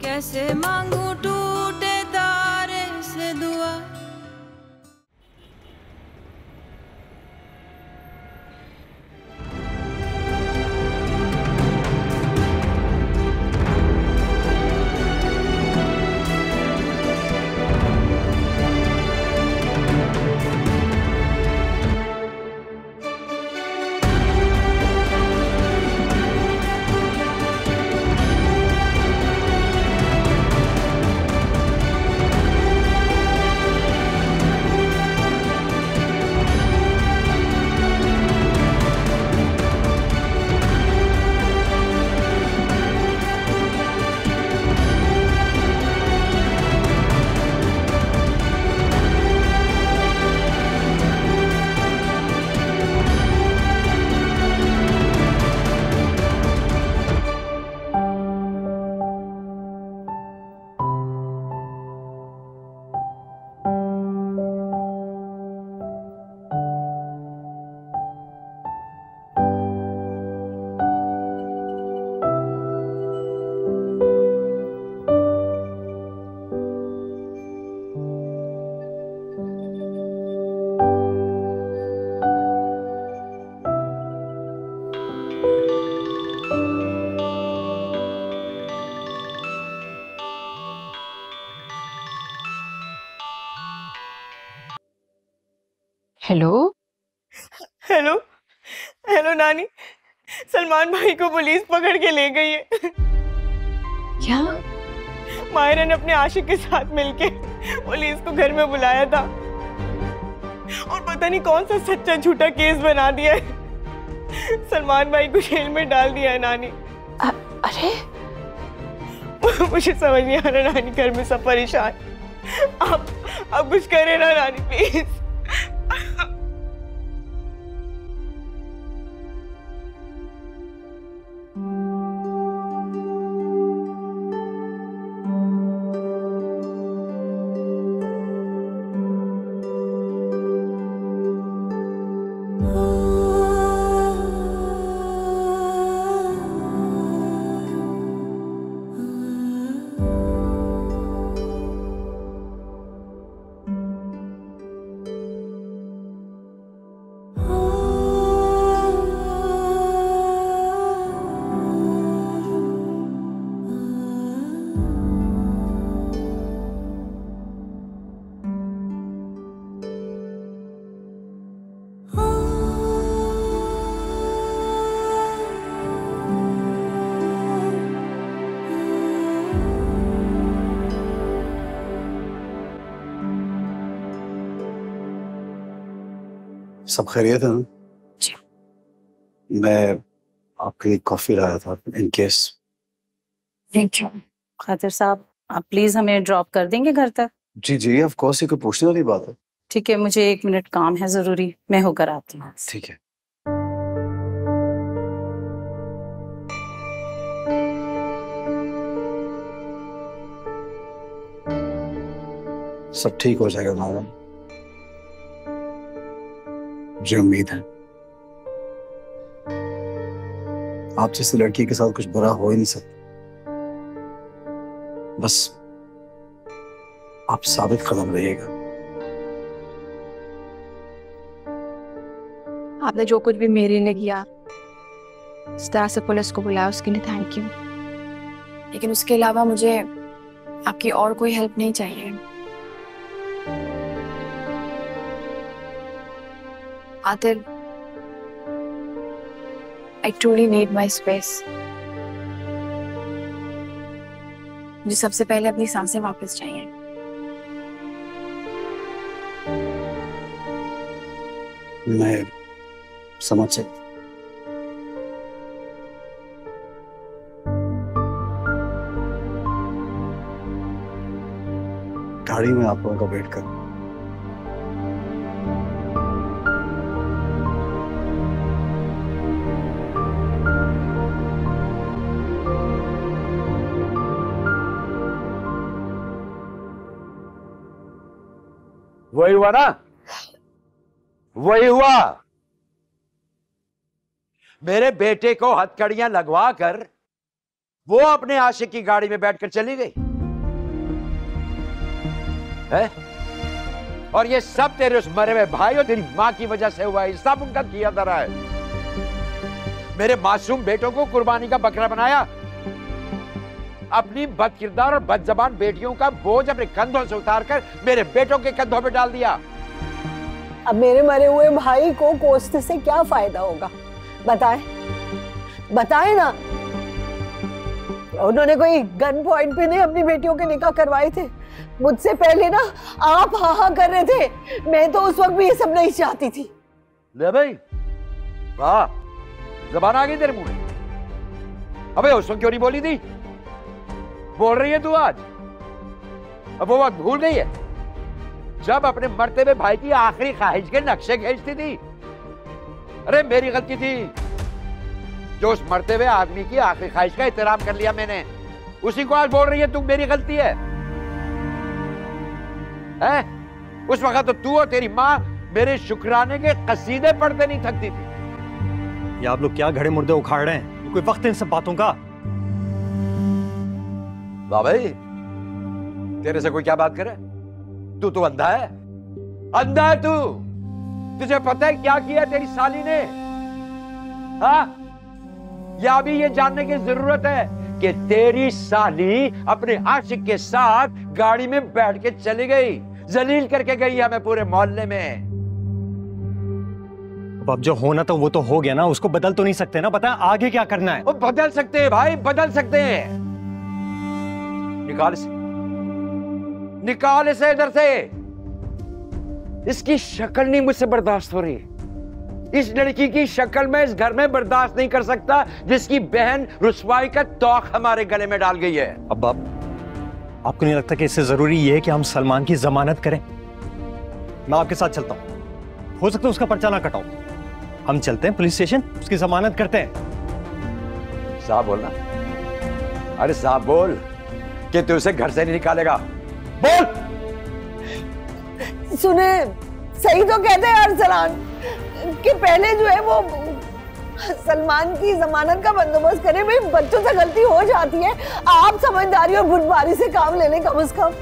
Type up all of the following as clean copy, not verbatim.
कैसे मांगू टूटे तारे से दुआ। हेलो हेलो हेलो नानी, सलमान भाई को पुलिस पकड़ के ले गई है। क्या? माहिरा ने अपने आशिक के साथ मिलके पुलिस को घर में बुलाया था और पता नहीं कौन सा सच्चा झूठा केस बना दिया है। सलमान भाई को जेल में डाल दिया है नानी। अरे मुझे समझ नहीं आ रहा नानी, घर में सब परेशान। आप कुछ करें ना नानी, प्लीज। सब खैरियत है ना? जी। मैं आपके लिए कॉफी लाया था इन केस। Thank you. खातिर साहब, आप प्लीज हमें ड्रॉप कर देंगे घर तक? जी जी, ऑफ कोर्स, ये कोई पूछने वाली बात है। ठीक है, मुझे 1 मिनट काम है जरूरी, मैं होकर आती हूँ। ठीक है। सब ठीक हो जाएगा मैडम, मुझे उम्मीद है। आप जैसी लड़की के साथ कुछ बुरा हो ही नहीं सकता। बस आप साबित कदम रहिएगा। आपने जो कुछ भी मेरे लिए किया, इस तरह से पुलिस को बुलाया, उसके लिए थैंक यू। लेकिन उसके अलावा मुझे आपकी और कोई हेल्प नहीं चाहिए। Adil, I truly need my space. मुझे सबसे पहले अपनी सांसें वापस चाहिए। मैं समझ सकता। गाड़ी में आप लोगों का वेट कर। वही हुआ ना, वही हुआ। मेरे बेटे को हथकड़ियां लगवा कर वो अपने आशिक की गाड़ी में बैठकर चली गई है? और ये सब तेरे उस मरे हुए भाई और तेरी मां की वजह से हुआ है। सब उनका किया धरा है। मेरे मासूम बेटों को कुर्बानी का बकरा बनाया। अपनी बदकिरदार और बदजबान बेटियों का बोझ अपने कंधों से उतारकर मेरे बेटों के कंधों पे डाल दिया। अब मेरे मरे हुए भाई को कोसने से क्या फायदा होगा? बताएं, बताएं ना। उन्होंने कोई गन पॉइंट पे नहीं अपनी बेटियों के निकाह करवाए थे। मुझसे पहले ना आप हाँ कर रहे थे। मैं तो उस वक्त भी ये सब नहीं चाहती थी। ले भाई, वाह, ज़बान आ गई तेरे मुंह में। अबे उस वक्त क्यों नहीं बोली थी? बोल रही है तू आज? अब वो वक्त भूल गई है जब अपने मरते हुए भाई की आखिरी ख्वाहिश के नक्शे खींचती थी। अरे मेरी गलती थी जो उस मरते हुए आदमी की आखिरी ख्वाहिश का एहतराम कर लिया मैंने। उसी को आज बोल रही है तू मेरी गलती है? उस वक्त तो तू और तेरी माँ मेरे शुक्राने के कसीदे पढ़ते नहीं थकती थी। ये आप लोग क्या घड़े मुर्दे उखाड़ रहे हैं? कोई वक्त है इन सब बातों का? वाह भाई, तेरे से कोई क्या बात करे? तू तो अंधा है, अंधा है तू। तुझे पता है क्या किया तेरी साली ने? हाँ, या भी ये जानने की जरूरत है कि तेरी साली अपने आशिक के साथ गाड़ी में बैठ के चली गई, जलील करके गई हमें पूरे मोहल्ले में। अब जो होना तो वो तो हो गया ना, उसको बदल तो नहीं सकते ना। पता है आगे क्या करना है? वो बदल सकते हैं भाई, बदल सकते हैं। निकाल इसे, निकाल इसे इधर से। इसकी शक्ल नहीं मुझसे बर्दाश्त हो रही। इस लड़की की शक्ल में इस घर में बर्दाश्त नहीं कर सकता जिसकी बहन रुसवाई का तौक हमारे गले में डाल गई है। अब आपको नहीं लगता कि इससे जरूरी यह है कि हम सलमान की जमानत करें? मैं आपके साथ चलता हूं, हो सकता है उसका पर्चा ना कटाऊं। हम चलते हैं पुलिस स्टेशन, उसकी जमानत करते हैं। साहब बोलना, अरे साहब बोल कि तू उसे घर से नहीं निकालेगा। बोल। सुने, सही तो कहते हैं अरसलान कि पहले जो है वो सलमान की जमानत का बंदोबस्त करें। भाई बच्चों से गलती हो जाती है, आप समझदारी और बुद्धबारी से काम ले लें कम से कम।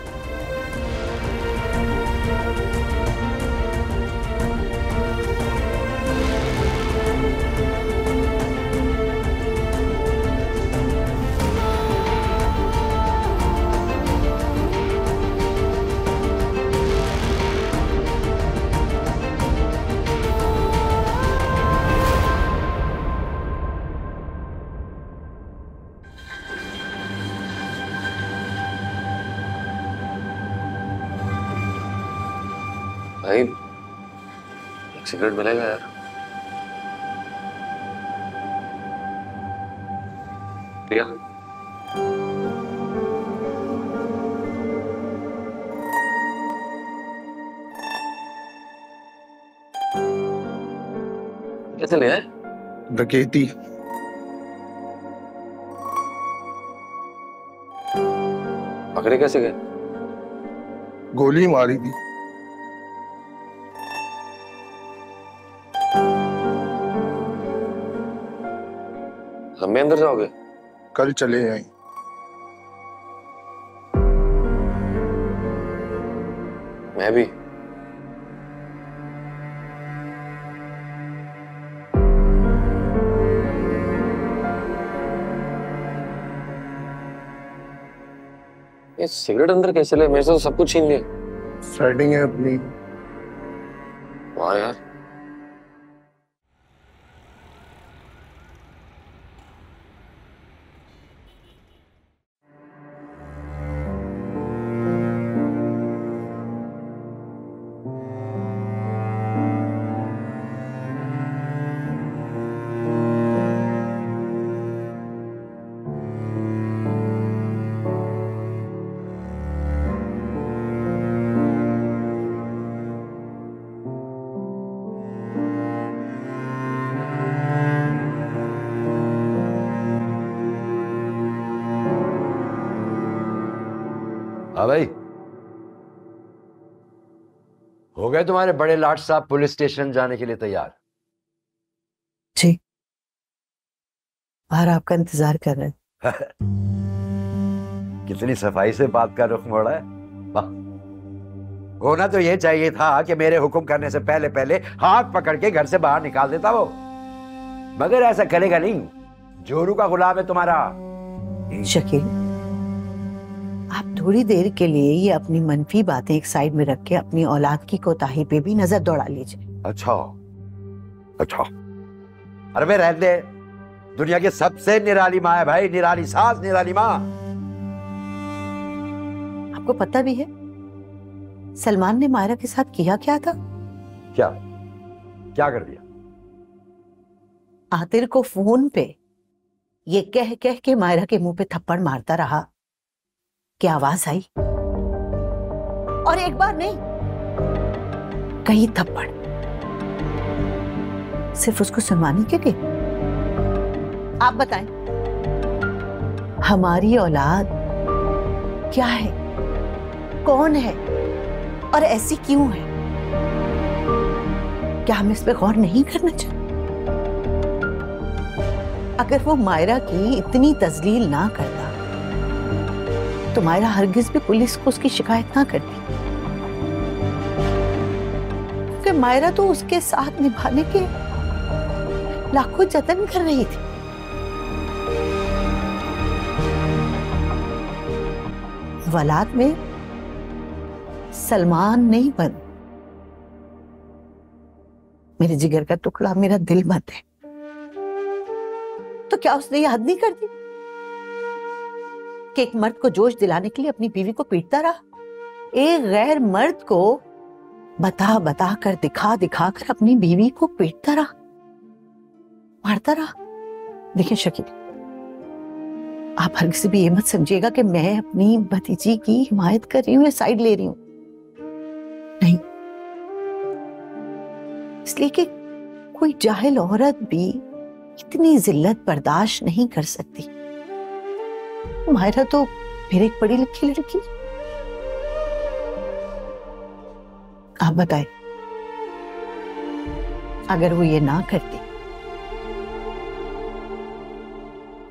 भाई एक सिगरेट मिलेगा यार? प्रिया, कैसे ले आए? डकैती। पकड़े कैसे गए? गोली मारी थी। लंबे अंदर जाओगे? कल चले जाएंगे। मैं भी। ये सिगरेट अंदर कैसे ले? मेरे से तो सब कुछ छीन लिया। सेटिंग है अपनी। वाह यार। हाँ भाई, हो गए तुम्हारे बड़े लाट साहब पुलिस स्टेशन जाने के लिए तैयार? जी, बाहर आपका इंतजार कर रहे हैं। कितनी सफाई से बात का रुख मोड़ा है। वाह, होना तो ये चाहिए था कि मेरे हुक्म करने से पहले पहले हाथ पकड़ के घर से बाहर निकाल देता वो, मगर ऐसा करेगा नहीं। जोरू का गुलाम है तुम्हारा। शकील, आप थोड़ी देर के लिए ये अपनी मनफी बातें एक साइड में रख के अपनी औलाद की कोताही पे भी नजर दौड़ा लीजिए। अच्छा अच्छा, अरे मैं रहने दे। दुनिया की सबसे निराली माँ है भाई, निराली सास, निराली माँ। आपको पता भी है सलमान ने मायरा के साथ किया क्या था? क्या क्या कर दिया? आतिर को फोन पे ये कह कह के मायरा के मुंह पे थप्पड़ मारता रहा कि आवाज आई, और एक बार नहीं कई थप्पड़, सिर्फ उसको सुनवाने के लिए। आप बताएं, हमारी औलाद क्या है, कौन है और ऐसी क्यों है? क्या हमें इस पे गौर नहीं करना चाहिए? अगर वो मायरा की इतनी तजलील ना करता तो मायरा हरगिज भी पुलिस को उसकी शिकायत ना करती, क्योंकि मायरा तो उसके साथ निभाने के लाखों जतन कर रही थी। वलाद में सलमान नहीं बन, मेरे जिगर का टुकड़ा, मेरा दिल मत है। तो क्या उसने याद नहीं कर दी कि एक मर्द को जोश दिलाने के लिए अपनी बीवी को पीटता रहा, एक गैर मर्द को बता बता कर, दिखा दिखा कर अपनी बीवी को पीटता रहा, मारता रहा। देखिए शकील, आप हर किसी भी ये मत समझिएगा कि मैं अपनी भतीजी की हिमायत कर रही हूँ या साइड ले रही हूँ, नहीं। इसलिए कि कोई जाहिल औरत भी इतनी जिल्लत बर्दाश्त नहीं कर सकती। मायरा तो फिर एक पढ़ी लिखी लड़की। आप बताएं, अगर वो ये ना करती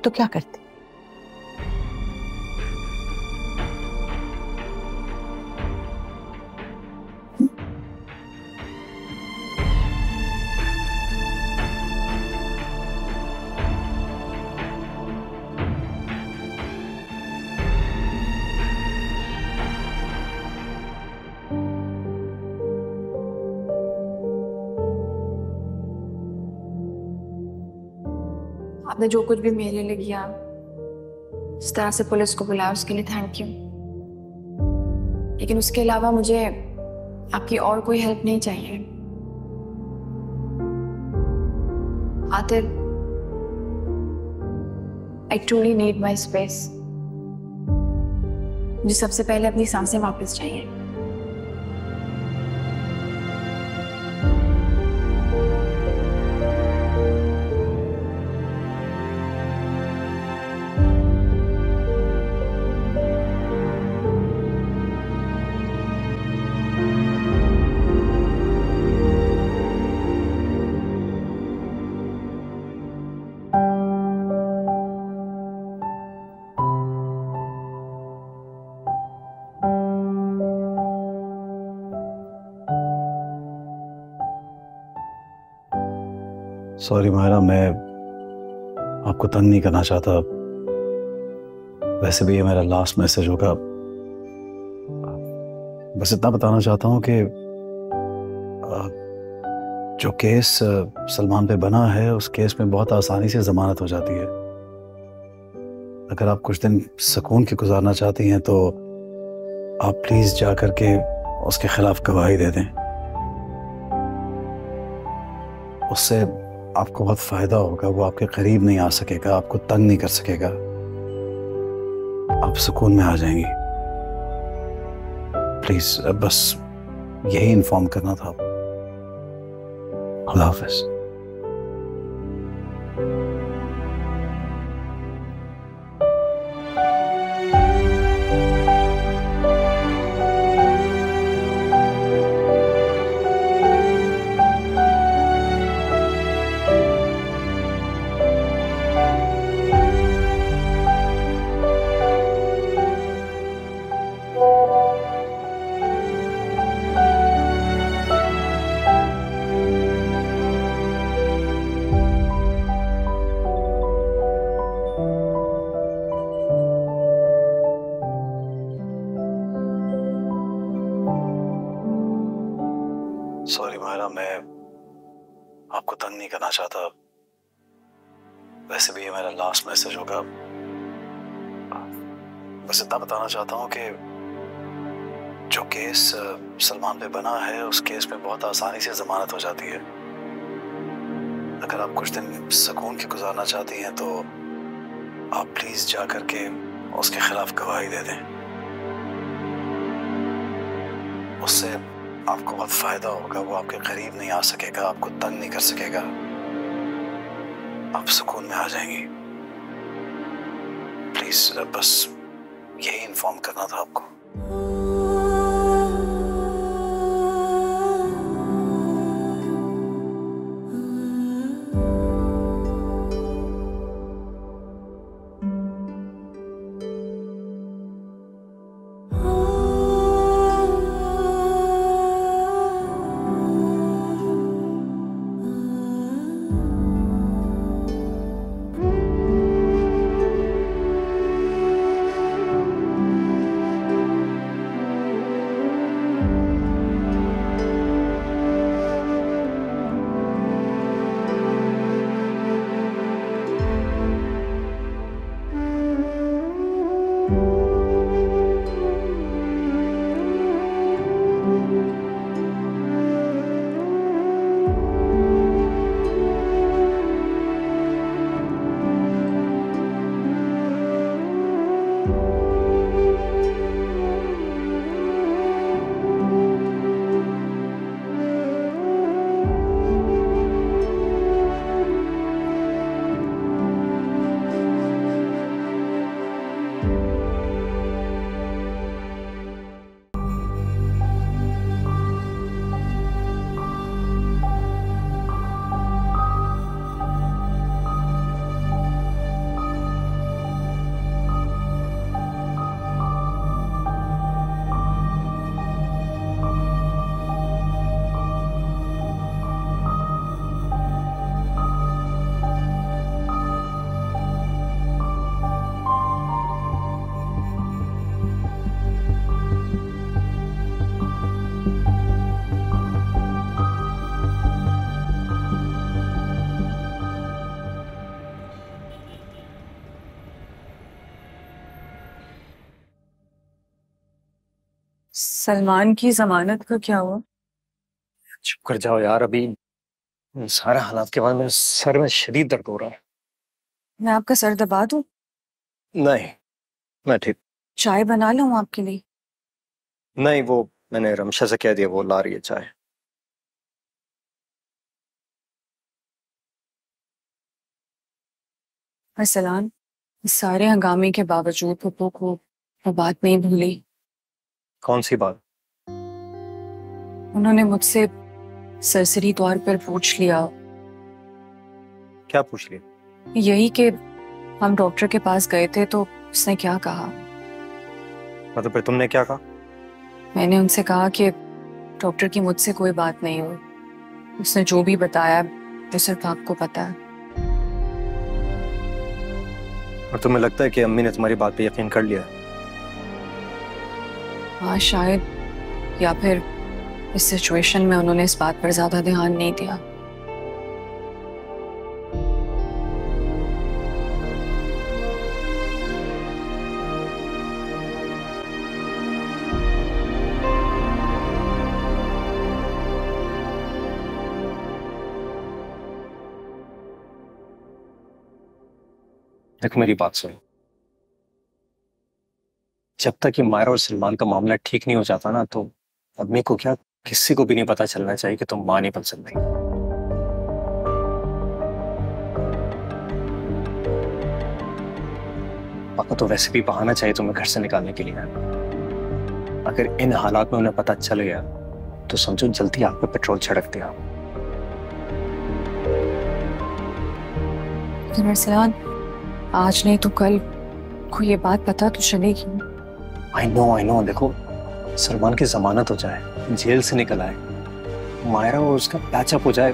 तो क्या करते? आपने जो कुछ भी मेरे लिए किया, इस तरह से पुलिस को बुलाया, उसके लिए थैंक यू। लेकिन उसके अलावा मुझे आपकी और कोई हेल्प नहीं चाहिए। Aatir, I truly need my space. मुझे सबसे पहले अपनी सांसें वापस चाहिए। सॉरी मायरा, मैं आपको तंग नहीं करना चाहता। वैसे भी ये मेरा लास्ट मैसेज होगा। बस इतना बताना चाहता हूँ कि जो केस सलमान पे बना है, उस केस में बहुत आसानी से जमानत हो जाती है। अगर आप कुछ दिन सुकून के गुजारना चाहती हैं तो आप प्लीज जा करके उसके खिलाफ गवाही दे दें। उससे आपको बहुत फायदा होगा। वो आपके करीब नहीं आ सकेगा, आपको तंग नहीं कर सकेगा, आप सुकून में आ जाएंगी। प्लीज बस यही इन्फॉर्म करना था। अल्लाह हाफिज। सॉरी मायरा, मैं आपको तंग नहीं करना चाहता। वैसे भी ये मेरा लास्ट मैसेज होगा। बस इतना बताना चाहता हूँ कि जो केस सलमान पे बना है उस केस में बहुत आसानी से जमानत हो जाती है। अगर आप कुछ दिन सुकून के गुजारना चाहती हैं तो आप प्लीज जा करके उसके खिलाफ गवाही दे दें। उससे आपको बहुत फायदा होगा। वो आपके करीब नहीं आ सकेगा, आपको तंग नहीं कर सकेगा, आप सुकून में आ जाएंगी। प्लीज बस यही इन्फॉर्म करना था आपको। सलमान की जमानत का क्या हुआ? चुप कर जाओ यार, अभी इन सारे हालात के बाद मेरे सर में शदीद दर्द हो रहा है। मैं आपका सर दबा दूं? नहीं, मैं ठीक। चाय बना लूं आपके लिए? नहीं, वो मैंने रमशा से कह दिया, वो ला रही है चाय। अरसलान, इस सारे हंगामे के बावजूद पप्पू को वो बात नहीं भूली। कौन सी बात? उन्होंने मुझसे सरसरी तौर पर पूछ लिया। क्या पूछ लिया? यही कि हम डॉक्टर के पास गए थे तो उसने क्या कहा। मतलब फिर तुमने क्या कहा? मैंने उनसे कहा कि डॉक्टर की मुझसे कोई बात नहीं हो, उसने जो भी बताया तो सिर्फ आपको पता है। और तुम्हें लगता है कि अम्मी ने तुम्हारी बात पे यकीन कर लिया? हाँ शायद, या फिर इस सिचुएशन में उन्होंने इस बात पर ज्यादा ध्यान नहीं दिया। देखो मेरी बात सुनो, जब तक ये मायरा और सलमान का मामला ठीक नहीं हो जाता ना, तो अम्मी को क्या, किसी को भी नहीं पता चलना चाहिए कि तुम मां नहीं बन सकती। पापा तो वैसे भी बहाना चाहिए तुम्हें घर से निकालने के लिए। अगर इन हालात में उन्हें पता चल गया तो समझो जल्दी आग पे पेट्रोल छिड़क दिया। अरसलान, आज नहीं तो कल को ये बात पता तो चलेगी। आई नो, देखो सलमान की जमानत हो जाए, जेल से निकल आए, मायरा और उसका पैचअप हो जाए,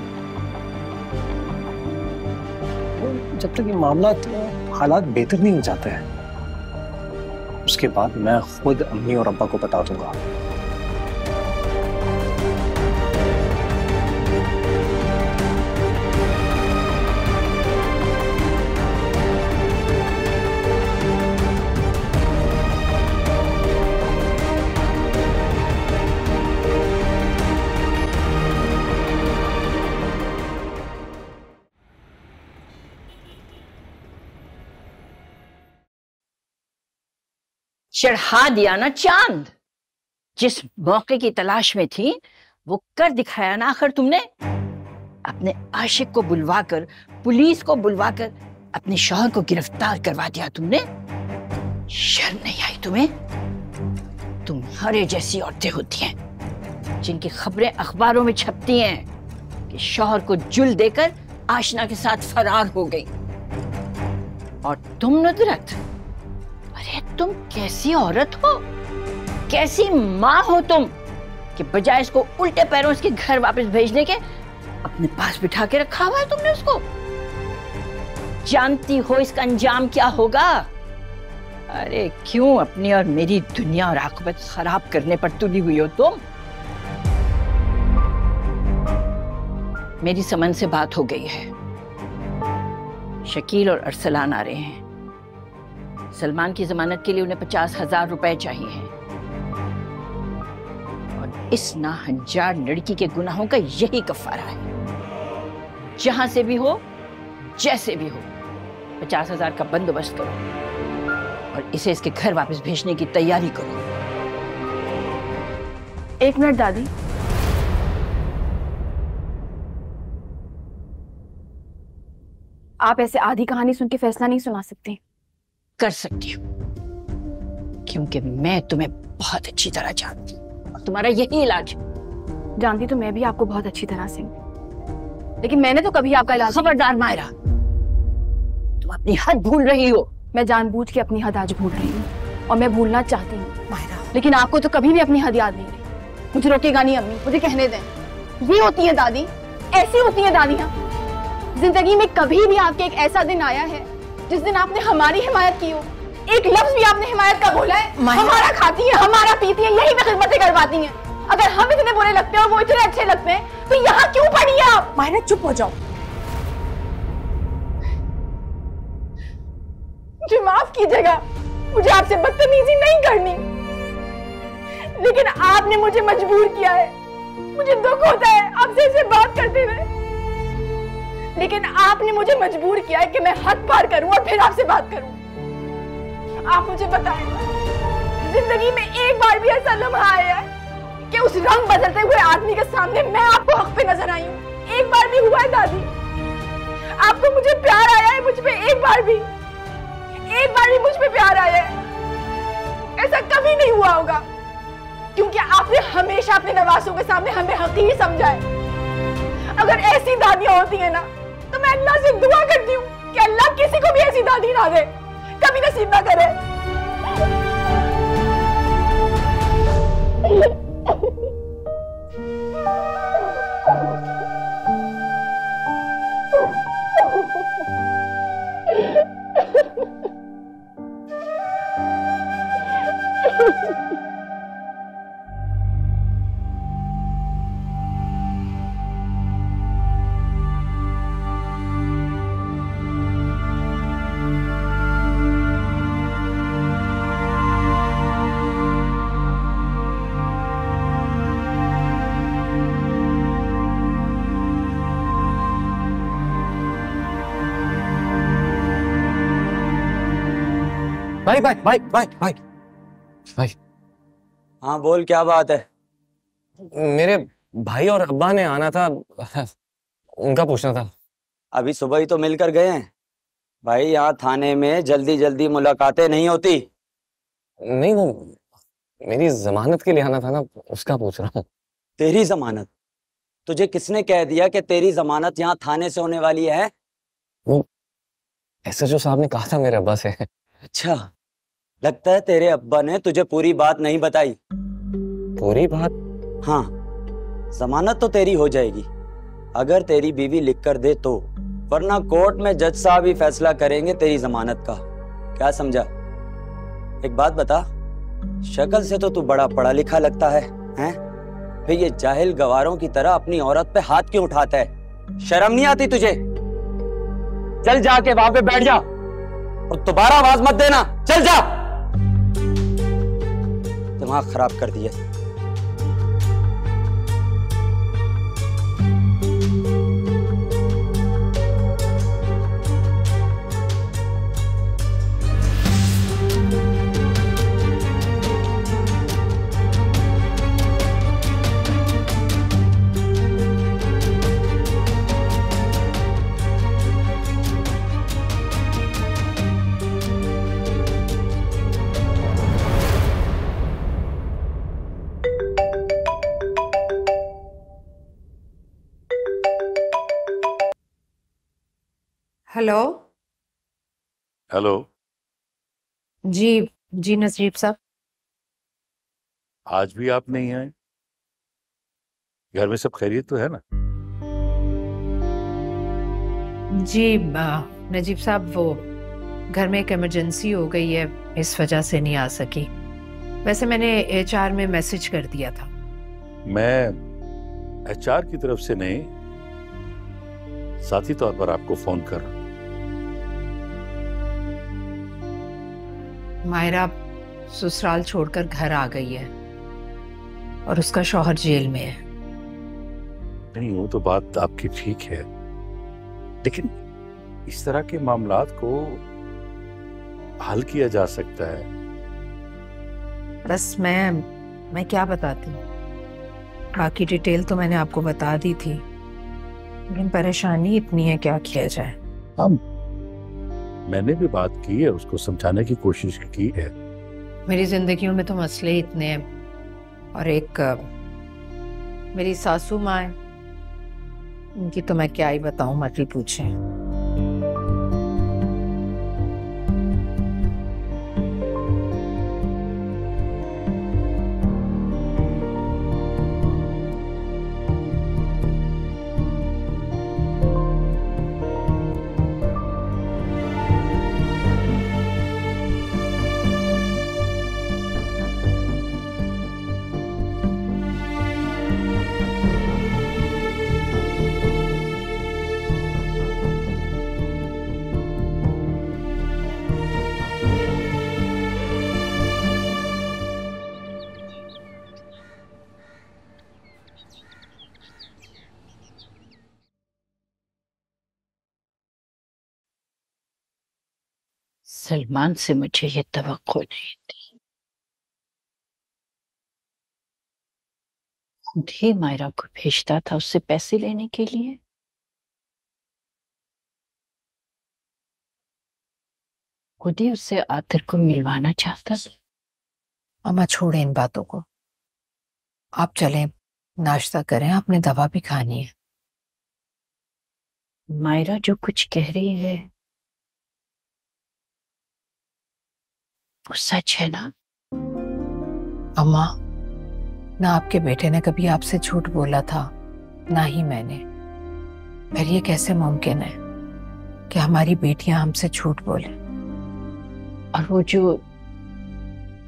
जब तक ये मामला हालात बेहतर नहीं हो जाते हैं, उसके बाद मैं खुद अम्मी और अब्बा को बता दूंगा। चढ़ा दिया ना चांद। जिस मौके की तलाश में थी वो कर दिखाया ना आखिर तुमने। अपने आशिक को बुलवाकर, पुलिस को बुलवाकर अपने शौहर को गिरफ्तार करवा दिया तुमने। शर्म नहीं आई तुम्हें? तुम्हारे जैसी औरतें होती हैं जिनकी खबरें अखबारों में छपती हैं कि शौहर को जुल देकर आशना के साथ फरार हो गई। और तुम नुदरत, अरे तुम कैसी औरत हो, कैसी माँ हो तुम कि बजाय इसको उल्टे पैरों इसके घर वापस भेजने के अपने पास बिठा के रखा हुआ है तुमने उसको। जानती हो इसका अंजाम क्या होगा? अरे क्यों अपनी और मेरी दुनिया और आखिरत खराब करने पर तुली हुई हो तुम? मेरी समन से बात हो गई है। शकील और अरसलान आ रहे हैं। सलमान की जमानत के लिए उन्हें 50,000 रुपए चाहिए हैं। और इस नाहंजार लड़की के गुनाहों का यही कफारा है। जहां से भी हो, जैसे भी हो, 50,000 का बंदोबस्त करो और इसे इसके घर वापस भेजने की तैयारी करो। एक मिनट दादी, आप ऐसे आधी कहानी सुन के फैसला नहीं सुना सकते? कर सकती हूँ, क्योंकि मैं तुम्हें बहुत अच्छी तरह जानती हूँ और तुम्हारा यही इलाज। जानती तो मैं भी आपको बहुत अच्छी तरह से, लेकिन मैंने तो कभी आपका इलाज। खबरदार मायरा, तुम अपनी हद भूल रही हो। मैं जानबूझ के अपनी हद आज भूल रही हूँ और मैं भूलना चाहती हूँ मायरा, लेकिन आपको तो कभी भी अपनी हद याद नहीं रही। मुझे रोकेगा नहीं अम्मी, मुझे कहने दें। ये होती है दादी, ऐसी होती है दादियाँ। जिंदगी में कभी भी आपके एक ऐसा दिन आया है जिस दिन आपने हमारी हिमायत की हो? एक लफ्ज भी आपने हिमायत का बोला है? हमारा खाती है, हमारा पीती है, यही खिदमतें करवाती हैं। अगर हम इतने बुरे लगते हैं और वो इतने अच्छे लगते हैं तो यहाँ क्यों पड़ी है आप? मायरा चुप हो जाओ। मुझे माफ कीजिएगा, मुझे आपसे बदतमीजी नहीं करनी, लेकिन आपने मुझे मजबूर किया है। मुझे दुख होता है आपसे इसे बात करते हुए, लेकिन आपने मुझे मजबूर किया है कि मैं हद पार करूं और फिर आपसे बात करूं। आप मुझे बताएं, जिंदगी में एक बार भी ऐसा लम्हा आया है कि उस रंग बदलते हुए आदमी के सामने मैं आपको हक पे नजर आई हूं? एक बार भी हुआ है दादी? आपको मुझे प्यार आया है मुझ पे? एक बार भी मुझ पे प्यार आया है? ऐसा कभी नहीं हुआ होगा, क्योंकि आपने हमेशा अपने नवासों के सामने हमें हकीर समझा है। अगर ऐसी दादियां होती है ना, तो मैं अल्लाह से दुआ करती हूँ कि अल्लाह किसी को भी ऐसी दादी ना दे, कभी नसीब ना करे। भाई भाई भाई भाई भाई भाई। हाँ बोल, क्या बात है? मेरे भाई और अब्बा ने आना था, उनका पूछना था। अभी सुबह ही तो मिलकर गए हैं भाई। यहाँ थाने में जल्दी जल्दी मुलाकातें नहीं होती। नहीं, वो मेरी जमानत के लिए आना था ना, उसका पूछ रहा हूँ। तेरी जमानत? तुझे किसने कह दिया कि तेरी जमानत यहाँ थाने से होने वाली है? वो एसएचओ साहब ने कहा था मेरे अब्बा से। अच्छा, लगता है तेरे अब्बा ने तुझे पूरी बात नहीं बताई। पूरी बात? हाँ, जमानत तो तेरी हो जाएगी अगर तेरी बीवी लिख कर दे तो, वरना कोर्ट में जज साहब ही फैसला करेंगे तेरी जमानत का। क्या समझा? एक बात बता, शक्ल से तो तू बड़ा पढ़ा लिखा लगता है, हैं? फिर ये जाहिल गवारों की तरह अपनी औरत पे हाथ क्यों उठाता है? शर्म नहीं आती तुझे? चल जाके वहां पे बैठ जा और दोबारा आवाज मत देना। चल जा। दिमाग खराब कर दिया। हेलो। हेलो। जी जी नजीब साहब। आज भी आप नहीं आए? घर में सब खैरियत तो है ना? जी नजीब साहब, वो घर में एक इमरजेंसी हो गई है, इस वजह से नहीं आ सकी। वैसे मैंने एचआर में मैसेज कर दिया था। मैं एचआर की तरफ से नहीं, साथी तौर पर आपको फोन कर रहा हूं। मायरा ससुराल छोड़कर घर आ गई है और उसका शौहर जेल में है। नहीं, वो तो बात आपकी ठीक है, लेकिन इस तरह के मामलात को हल किया जा सकता है। बस मैं क्या बताती हूँ, बाकी डिटेल तो मैंने आपको बता दी थी, लेकिन परेशानी इतनी है, क्या किया जाए। मैंने भी बात की है, उसको समझाने की कोशिश की है। मेरी जिंदगियों में तो मसले इतने हैं, और एक मेरी सासू माँ है, उनकी तो मैं क्या ही बताऊं, मत ही पूछें। सलमान से मुझे ये तवक्को नहीं थी। खुद ही मायरा को भेजता था उससे पैसे लेने के लिए। खुद ही उससे आतिर को मिलवाना चाहता था। अम्मा छोड़े इन बातों को, आप चलें, नाश्ता करें, आपने दवा भी खानी है। मायरा जो कुछ कह रही है वो सच है ना? अम्मा, ना आपके बेटे ने कभी आपसे झूठ बोला था, ना ही मैंने। फिर ये कैसे मुमकिन है कि हमारी बेटियां हमसे झूठ बोले? और वो जो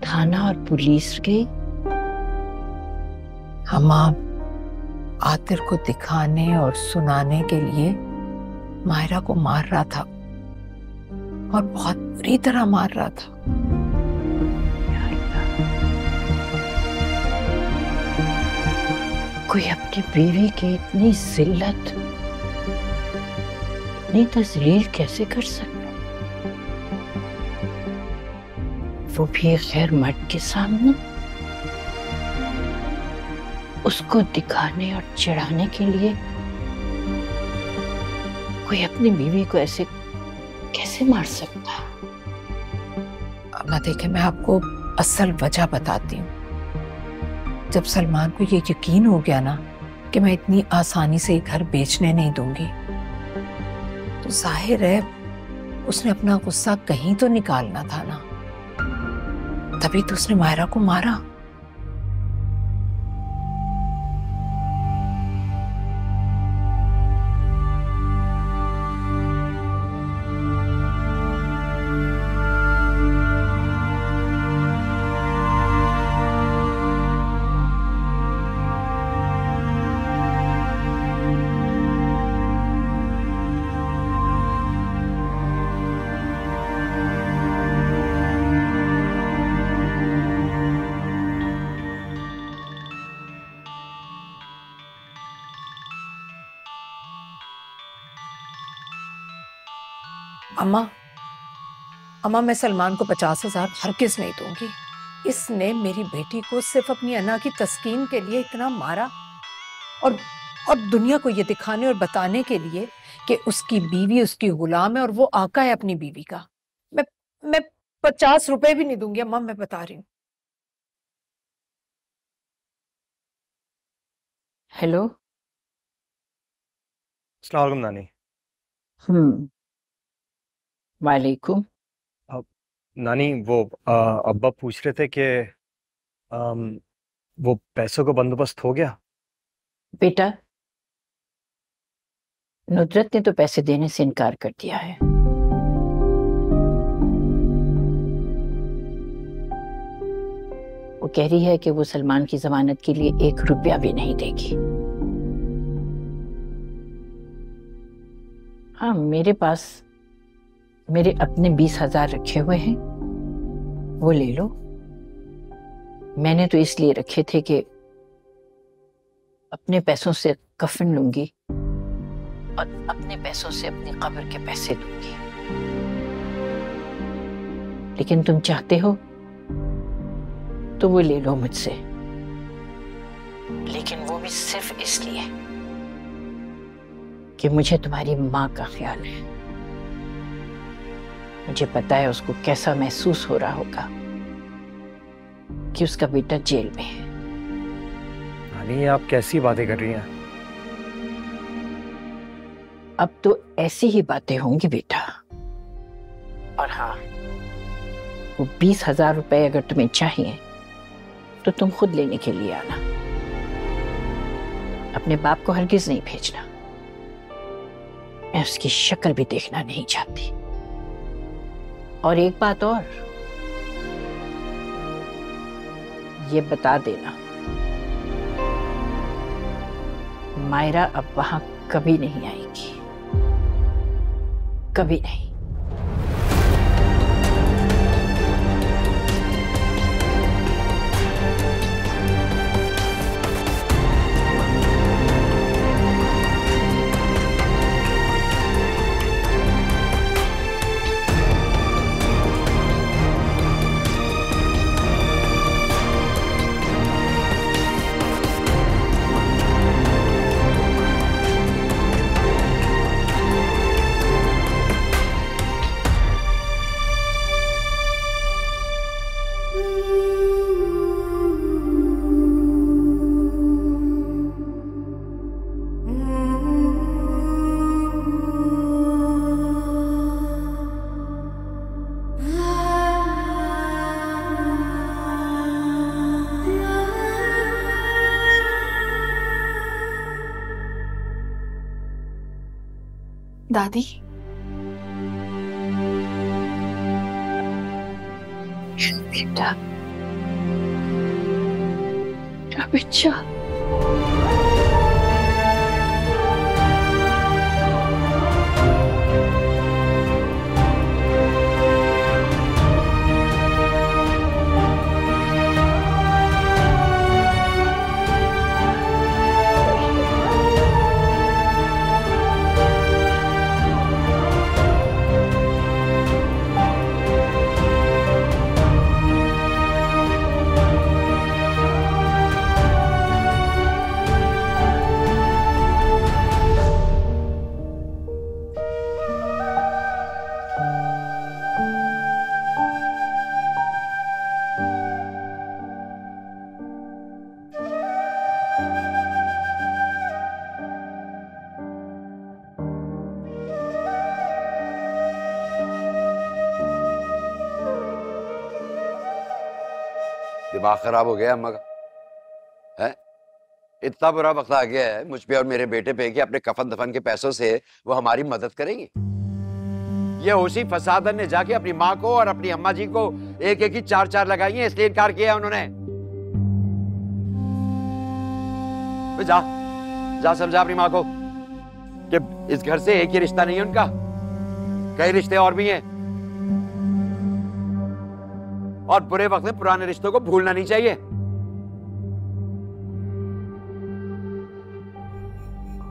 थाना और पुलिस गई, अम्मा आतिर को दिखाने और सुनाने के लिए मायरा को मार रहा था, और बहुत बुरी तरह मार रहा था। कोई अपनी बीवी की इतनी जिल्लत, इतनी तजलील कैसे कर सकता? वो भी एक गैर मर्द के सामने। उसको दिखाने और चिढ़ाने के लिए कोई अपनी बीवी को ऐसे कैसे मार सकता है? अम्मा देखे, मैं आपको असल वजह बताती हूँ। जब सलमान को ये यकीन हो गया ना कि मैं इतनी आसानी से ये घर बेचने नहीं दूंगी, तो जाहिर है उसने अपना गुस्सा कहीं तो निकालना था ना, तभी तो उसने मायरा को मारा। अम्मा, अम्मा मैं सलमान को 50,000 हरगिज नहीं दूंगी। इसने मेरी बेटी को सिर्फ अपनी अना की तस्कीन के लिए इतना मारा, और दुनिया को ये दिखाने और बताने के लिए कि उसकी बीवी उसकी गुलाम है और वो आका है अपनी बीवी का। मैं 50 रुपए भी नहीं दूंगी अम्मा, मैं बता रही हूँ। हेलो। अस्सलाम वालेकुम नानी। वालेकुम। नानी वो अब्बा पूछ रहे थे कि वो पैसों का बंदोबस्त हो गया। बेटा, नुदरत ने तो पैसे देने से इनकार कर दिया है। वो कह रही है कि वो सलमान की जमानत के लिए 1 रुपया भी नहीं देगी। हाँ, मेरे पास मेरे अपने 20,000 रखे हुए हैं, वो ले लो। मैंने तो इसलिए रखे थे कि अपने पैसों से कफन लूंगी और अपने पैसों से अपनी कब्र के पैसे दूंगी। लेकिन तुम चाहते हो तो वो ले लो मुझसे, लेकिन वो भी सिर्फ इसलिए कि मुझे तुम्हारी माँ का ख्याल है। मुझे पता है उसको कैसा महसूस हो रहा होगा कि उसका बेटा जेल में है। नानी, आप कैसी बातें कर रही हैं? अब तो ऐसी ही बातें होंगी बेटा। और हाँ, वो 20,000 रुपए अगर तुम्हें चाहिए तो तुम खुद लेने के लिए आना। अपने बाप को हरगिज नहीं भेजना। मैं उसकी शक्ल भी देखना नहीं चाहती। और एक बात और, ये बता देना, मायरा अब वहां कभी नहीं आएगी, कभी नहीं। दादी, बेटा, बच्चा, दिमाग खराब हो गया अम्मा का है? इतना बुरा वक्त आ गया है मुझ पे और मेरे बेटे पे कि अपने कफन दफन के पैसों से वो हमारी मदद करेंगी। ये उसी फसादन ने जाके अपनी माँ को और अपनी अम्मा जी को एक एक ही 4-4 लगाई है, इसलिए इनकार किया उन्होंने। तो जा समझा अपनी माँ को कि इस घर से एक ही रिश्ता नहीं है उनका, कई रिश्ते और भी हैं और बुरे वक्त में पुराने रिश्तों को भूलना नहीं चाहिए।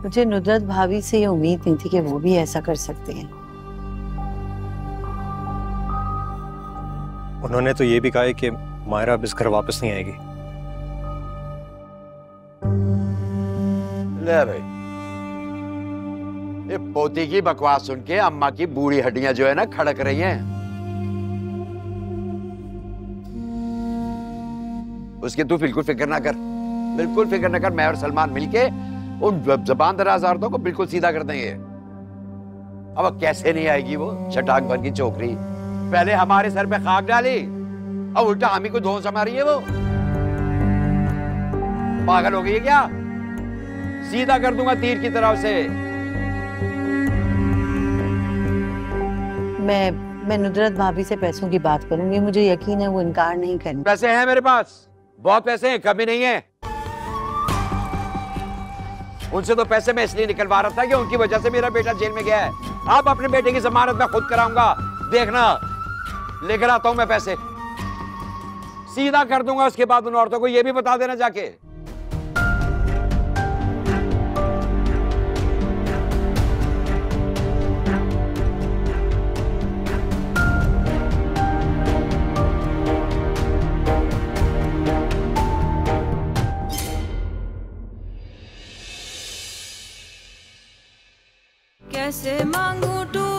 मुझे नुदरत भाभी से ये उम्मीद नहीं थी कि वो भी ऐसा कर सकते हैं। उन्होंने तो ये भी कहा है कि मायरा अब इस घर वापस नहीं आएगी। ले भाई, ये पोती की बकवास सुन के अम्मा की बूढ़ी हड्डियां जो है ना खड़क रही हैं। उसकी तू बिल्कुल फिक्र ना कर, बिल्कुल फिक्र ना कर। मैं और सलमान मिलके उन जबान दराज औरतों को बिल्कुल सीधा कर देंगे। अब कैसे नहीं आएगी वो चटाक भर की छोकरी। पहले हमारे सर पे खाक डाली, अब उल्टा हम ही को धोस मारी है वो। पागल हो गई है क्या? सीधा कर दूंगा तीर की तरह उसे। मैं नुदरत भाभी से पैसों की बात करूंगी, मुझे यकीन है वो इनकार नहीं करेंगे। पैसे हैं मेरे पास, बहुत पैसे हैं, कमी नहीं है। उनसे तो पैसे मैं इसलिए निकलवा रहा था कि उनकी वजह से मेरा बेटा जेल में गया है। आप अपने बेटे की जमानत मैं खुद कराऊंगा, देखना। लेकर आता हूं मैं पैसे, सीधा कर दूंगा। उसके बाद उन औरतों को यह भी बता देना जाके। कैसे मांगू टूट